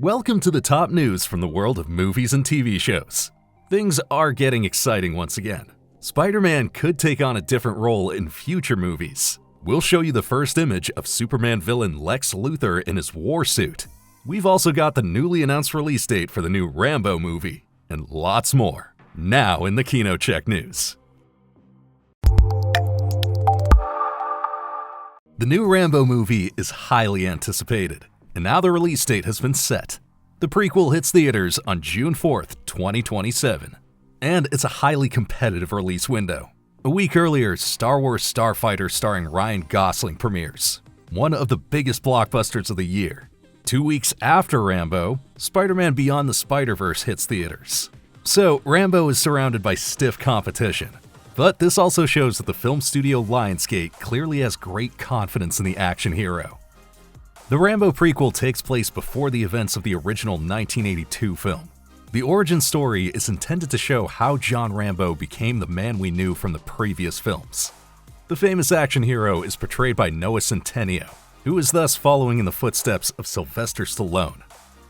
Welcome to the top news from the world of movies and TV shows. Things are getting exciting once again. Spider-Man could take on a different role in future movies. We'll show you the first image of Superman villain Lex Luthor in his war suit. We've also got the newly announced release date for the new Rambo movie, and lots more. Now in the KinoCheck news. The new Rambo movie is highly anticipated, and now the release date has been set. The prequel hits theaters on June 4th, 2027, and it's a highly competitive release window. A week earlier, Star Wars Starfighter starring Ryan Gosling premieres, one of the biggest blockbusters of the year. 2 weeks after Rambo, Spider-Man Beyond the Spider-Verse hits theaters. So, Rambo is surrounded by stiff competition. But this also shows that the film studio Lionsgate clearly has great confidence in the action hero. The Rambo prequel takes place before the events of the original 1982 film. The origin story is intended to show how John Rambo became the man we knew from the previous films. The famous action hero is portrayed by Noah Centineo, who is thus following in the footsteps of Sylvester Stallone.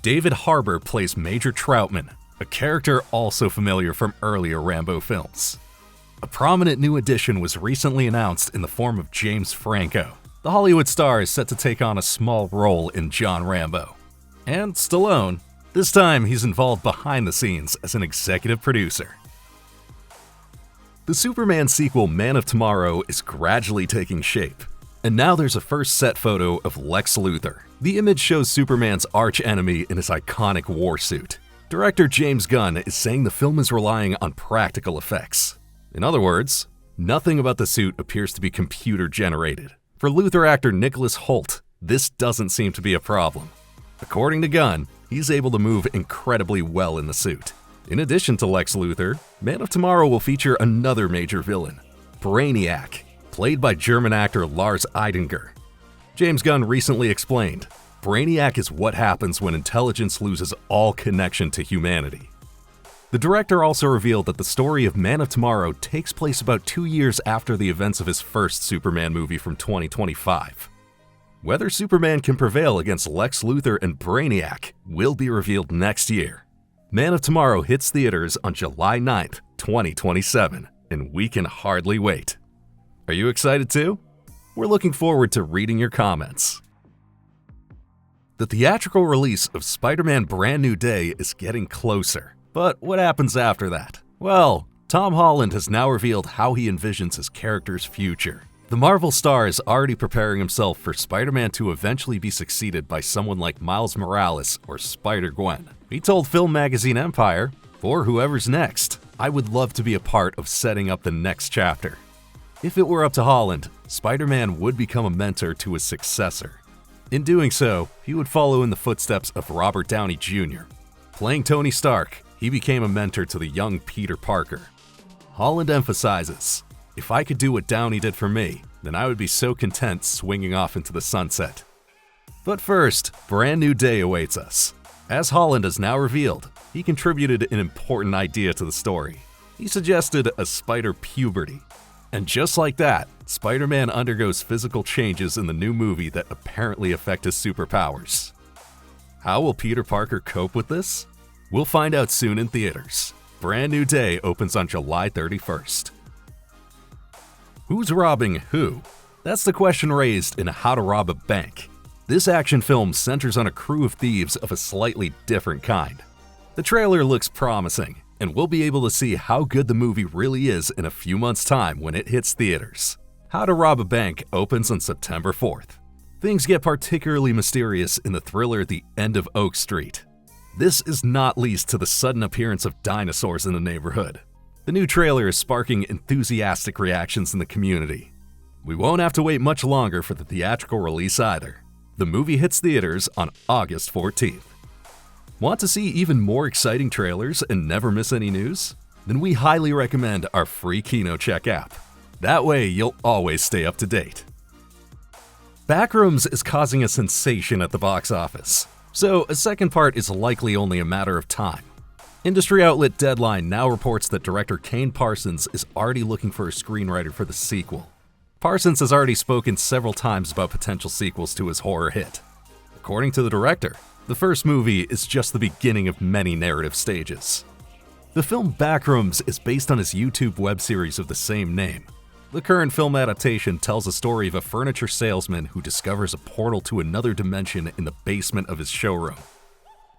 David Harbour plays Major Troutman, a character also familiar from earlier Rambo films. A prominent new addition was recently announced in the form of James Franco. The Hollywood star is set to take on a small role in John Rambo. And Stallone, this time he's involved behind the scenes as an executive producer. The Superman sequel Man of Tomorrow is gradually taking shape, and now there's a first set photo of Lex Luthor. The image shows Superman's arch-enemy in his iconic war suit. Director James Gunn is saying the film is relying on practical effects. In other words, nothing about the suit appears to be computer-generated. For Luthor actor Nicholas Hoult, this doesn't seem to be a problem. According to Gunn, he's able to move incredibly well in the suit. In addition to Lex Luthor, Man of Tomorrow will feature another major villain, Brainiac, played by German actor Lars Eidinger. James Gunn recently explained, Brainiac is what happens when intelligence loses all connection to humanity. The director also revealed that the story of Man of Tomorrow takes place about 2 years after the events of his first Superman movie from 2025. Whether Superman can prevail against Lex Luthor and Brainiac will be revealed next year. Man of Tomorrow hits theaters on July 9th, 2027, and we can hardly wait. Are you excited too? We're looking forward to reading your comments. The theatrical release of Spider-Man Brand New Day is getting closer. But what happens after that? Well, Tom Holland has now revealed how he envisions his character's future. The Marvel star is already preparing himself for Spider-Man to eventually be succeeded by someone like Miles Morales or Spider-Gwen. He told film magazine Empire, "For whoever's next, I would love to be a part of setting up the next chapter." If it were up to Holland, Spider-Man would become a mentor to his successor. In doing so, he would follow in the footsteps of Robert Downey Jr. Playing Tony Stark, he became a mentor to the young Peter Parker. Holland emphasizes, "If I could do what Downey did for me, then I would be so content swinging off into the sunset." But first, Brand New Day awaits us. As Holland has now revealed, he contributed an important idea to the story. He suggested a spider puberty. And just like that, Spider-Man undergoes physical changes in the new movie that apparently affect his superpowers. How will Peter Parker cope with this? We'll find out soon in theaters. Brand New Day opens on July 31st. Who's robbing who? That's the question raised in How to Rob a Bank. This action film centers on a crew of thieves of a slightly different kind. The trailer looks promising, and we'll be able to see how good the movie really is in a few months' time when it hits theaters. How to Rob a Bank opens on September 4th. Things get particularly mysterious in the thriller The End of Oak Street. This is not least to the sudden appearance of dinosaurs in the neighborhood. The new trailer is sparking enthusiastic reactions in the community. We won't have to wait much longer for the theatrical release either. The movie hits theaters on August 14th. Want to see even more exciting trailers and never miss any news? Then we highly recommend our free KinoCheck app. That way you'll always stay up to date. Backrooms is causing a sensation at the box office, so a second part is likely only a matter of time. Industry outlet Deadline now reports that director Kane Parsons is already looking for a screenwriter for the sequel. Parsons has already spoken several times about potential sequels to his horror hit. According to the director, The first movie is just the beginning of many narrative stages. The film Backrooms is based on his YouTube web series of the same name. The current film adaptation tells a story of a furniture salesman who discovers a portal to another dimension in the basement of his showroom.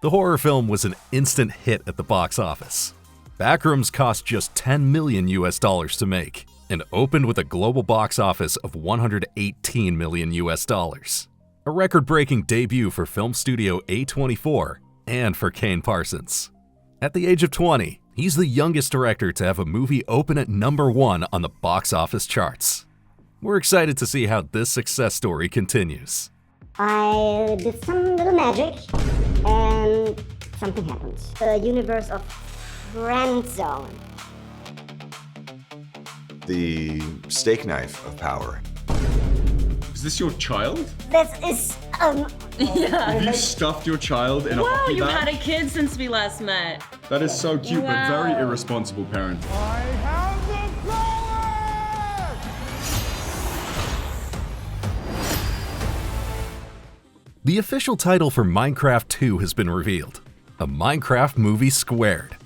The horror film was an instant hit at the box office. Backrooms cost just $10 million to make and opened with a global box office of $118 million. A record-breaking debut for film studio A24 and for Kane Parsons. At the age of 20, he's the youngest director to have a movie open at #1 on the box office charts. We're excited to see how this success story continues. I did some little magic, and something happened. The universe of Friend Zone. The steak knife of power. Is this your child? This is, Yeah. Have you stuffed your child in a Wow, hockey you've bag? had a kid since we last met. That is so cute, but very Wow. irresponsible parent. I have the power! The official title for Minecraft 2 has been revealed: A Minecraft Movie Squared.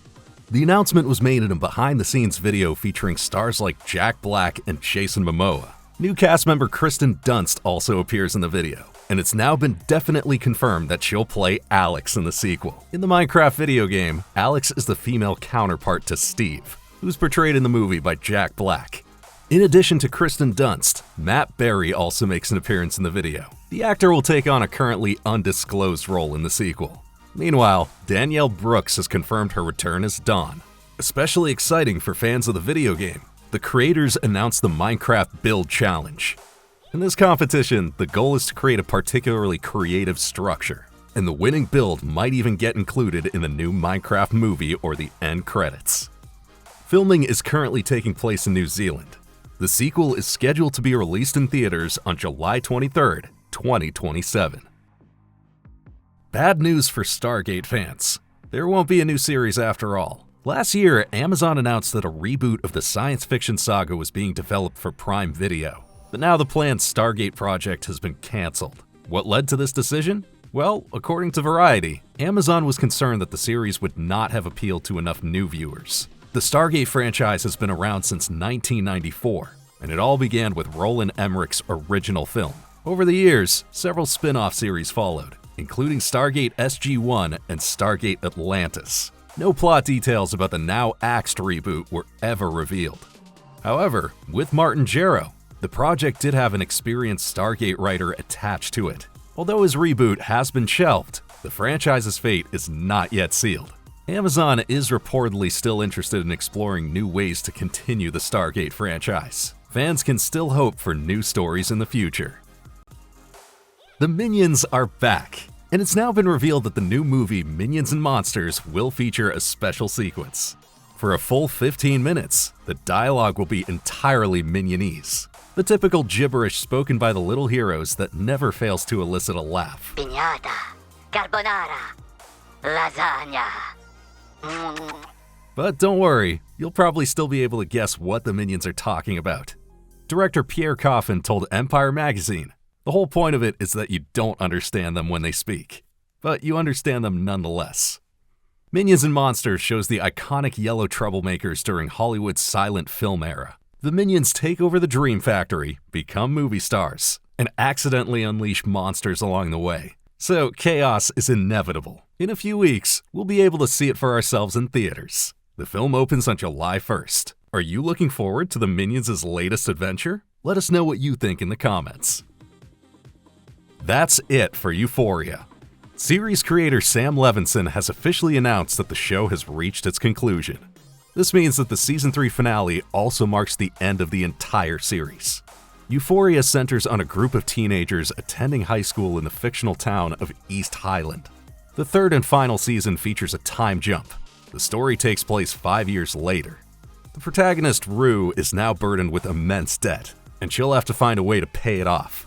The announcement was made in a behind-the-scenes video featuring stars like Jack Black and Jason Momoa. New cast member Kristen Dunst also appears in the video, and it's now been definitely confirmed that she'll play Alex in the sequel. In the Minecraft video game, Alex is the female counterpart to Steve, who's portrayed in the movie by Jack Black. In addition to Kristen Dunst, Matt Berry also makes an appearance in the video. The actor will take on a currently undisclosed role in the sequel. Meanwhile, Danielle Brooks has confirmed her return as Dawn. Especially exciting for fans of the video game, the creators announced the Minecraft Build Challenge. In this competition, the goal is to create a particularly creative structure, and the winning build might even get included in the new Minecraft movie or the end credits. Filming is currently taking place in New Zealand. The sequel is scheduled to be released in theaters on July 23rd, 2027. Bad news for Stargate fans. There won't be a new series after all. Last year, Amazon announced that a reboot of the science fiction saga was being developed for Prime Video. But now the planned Stargate project has been canceled. What led to this decision? Well, according to Variety, Amazon was concerned that the series would not have appealed to enough new viewers. The Stargate franchise has been around since 1994, and it all began with Roland Emmerich's original film. Over the years, several spin-off series followed, including Stargate SG-1 and Stargate Atlantis. No plot details about the now axed reboot were ever revealed. However, with Martin Jarreau, the project did have an experienced Stargate writer attached to it. Although his reboot has been shelved, the franchise's fate is not yet sealed. Amazon is reportedly still interested in exploring new ways to continue the Stargate franchise. Fans can still hope for new stories in the future. The Minions are back, and it's now been revealed that the new movie Minions and Monsters will feature a special sequence. For a full 15 minutes, the dialogue will be entirely Minionese, the typical gibberish spoken by the little heroes that never fails to elicit a laugh. Piñata, carbonara, lasagna. But don't worry, you'll probably still be able to guess what the Minions are talking about. Director Pierre Coffin told Empire Magazine, "The whole point of it is that you don't understand them when they speak, but you understand them nonetheless." Minions and Monsters shows the iconic yellow troublemakers during Hollywood's silent film era. The Minions take over the Dream Factory, become movie stars, and accidentally unleash monsters along the way. So chaos is inevitable. In a few weeks, we'll be able to see it for ourselves in theaters. The film opens on July 1st. Are you looking forward to the Minions' latest adventure? Let us know what you think in the comments. That's it for Euphoria. Series creator Sam Levinson has officially announced that the show has reached its conclusion. This means that the season 3 finale also marks the end of the entire series. Euphoria centers on a group of teenagers attending high school in the fictional town of East Highland. The third and final season features a time jump. The story takes place 5 years later. The protagonist, Rue, is now burdened with immense debt, and she'll have to find a way to pay it off.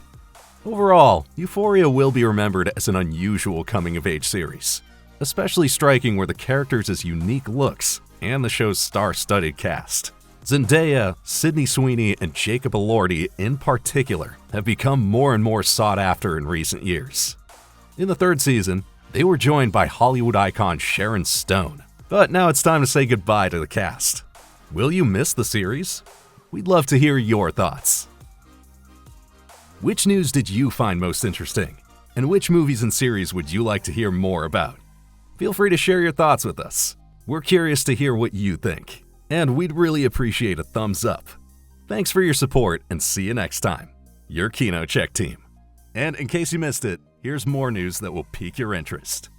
Overall, Euphoria will be remembered as an unusual coming-of-age series. Especially striking were the characters' unique looks and the show's star-studded cast. Zendaya, Sydney Sweeney, and Jacob Elordi in particular have become more and more sought after in recent years. In the third season, They were joined by Hollywood icon Sharon Stone. But now it's time to say goodbye to the cast. Will you miss the series? We'd love to hear your thoughts. Which news did you find most interesting? And which movies and series would you like to hear more about? Feel free to share your thoughts with us. We're curious to hear what you think, and we'd really appreciate a thumbs up. Thanks for your support, and see you next time. Your KinoCheck team. And in case you missed it, here's more news that will pique your interest.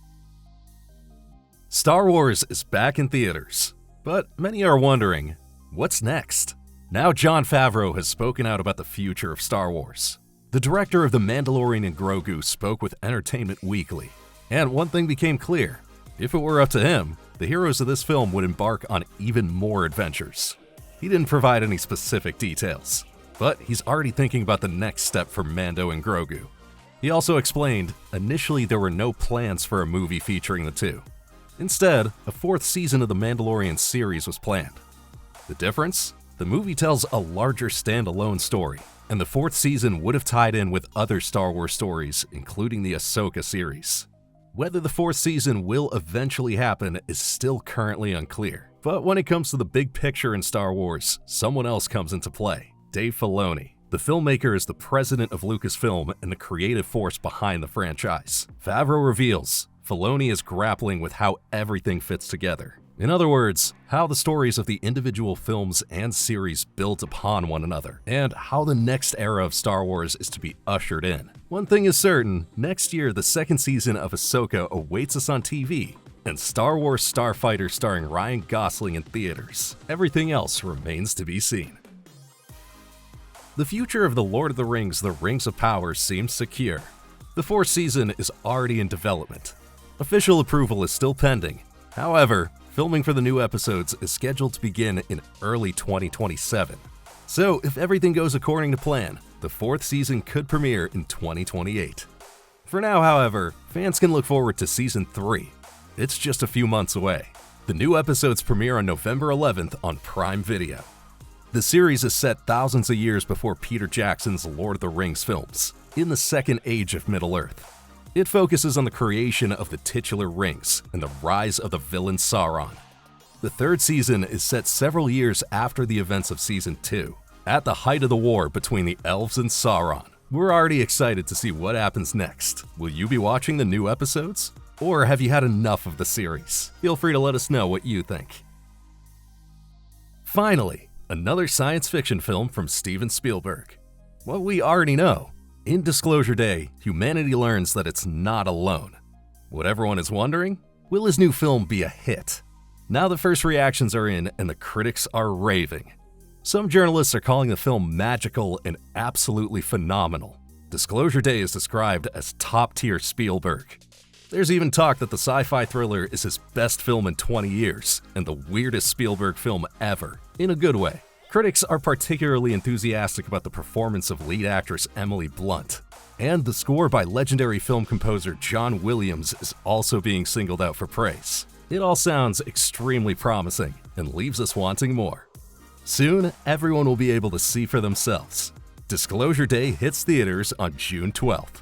Star Wars is back in theaters, but many are wondering, what's next? Now Jon Favreau has spoken out about the future of Star Wars. The director of The Mandalorian and Grogu spoke with Entertainment Weekly, and one thing became clear. If it were up to him, the heroes of this film would embark on even more adventures. He didn't provide any specific details, but he's already thinking about the next step for Mando and Grogu. He also explained, initially there were no plans for a movie featuring the two. Instead, a 4th season of the Mandalorian series was planned. The difference? The movie tells a larger standalone story, and the 4th season would have tied in with other Star Wars stories, including the Ahsoka series. Whether the 4th season will eventually happen is still currently unclear, but when it comes to the big picture in Star Wars, someone else comes into play: Dave Filoni. The filmmaker is the president of Lucasfilm and the creative force behind the franchise. Favreau reveals, Filoni is grappling with how everything fits together. In other words, how the stories of the individual films and series build upon one another, and how the next era of Star Wars is to be ushered in. One thing is certain, next year the 2nd season of Ahsoka awaits us on TV, and Star Wars Starfighter starring Ryan Gosling in theaters. Everything else remains to be seen. The future of The Lord of the Rings: The Rings of Power seems secure. The 4th season is already in development. Official approval is still pending. However, filming for the new episodes is scheduled to begin in early 2027. So, if everything goes according to plan, the 4th season could premiere in 2028. For now, however, fans can look forward to Season 3. It's just a few months away. The new episodes premiere on November 11th on Prime Video. The series is set thousands of years before Peter Jackson's Lord of the Rings films, in the Second Age of Middle-earth. It focuses on the creation of the titular rings and the rise of the villain Sauron. The 3rd season is set several years after the events of Season 2, at the height of the war between the elves and Sauron. We're already excited to see what happens next. Will you be watching the new episodes? Or have you had enough of the series? Feel free to let us know what you think. Finally, another science fiction film from Steven Spielberg. What we already know. In Disclosure Day, humanity learns that it's not alone. What everyone is wondering? Will his new film be a hit? Now the first reactions are in and the critics are raving. Some journalists are calling the film magical and absolutely phenomenal. Disclosure Day is described as top-tier Spielberg. There's even talk that the sci-fi thriller is his best film in 20 years and the weirdest Spielberg film ever, in a good way. Critics are particularly enthusiastic about the performance of lead actress Emily Blunt, and the score by legendary film composer John Williams is also being singled out for praise. It all sounds extremely promising and leaves us wanting more. Soon, everyone will be able to see for themselves. Disclosure Day hits theaters on June 12th.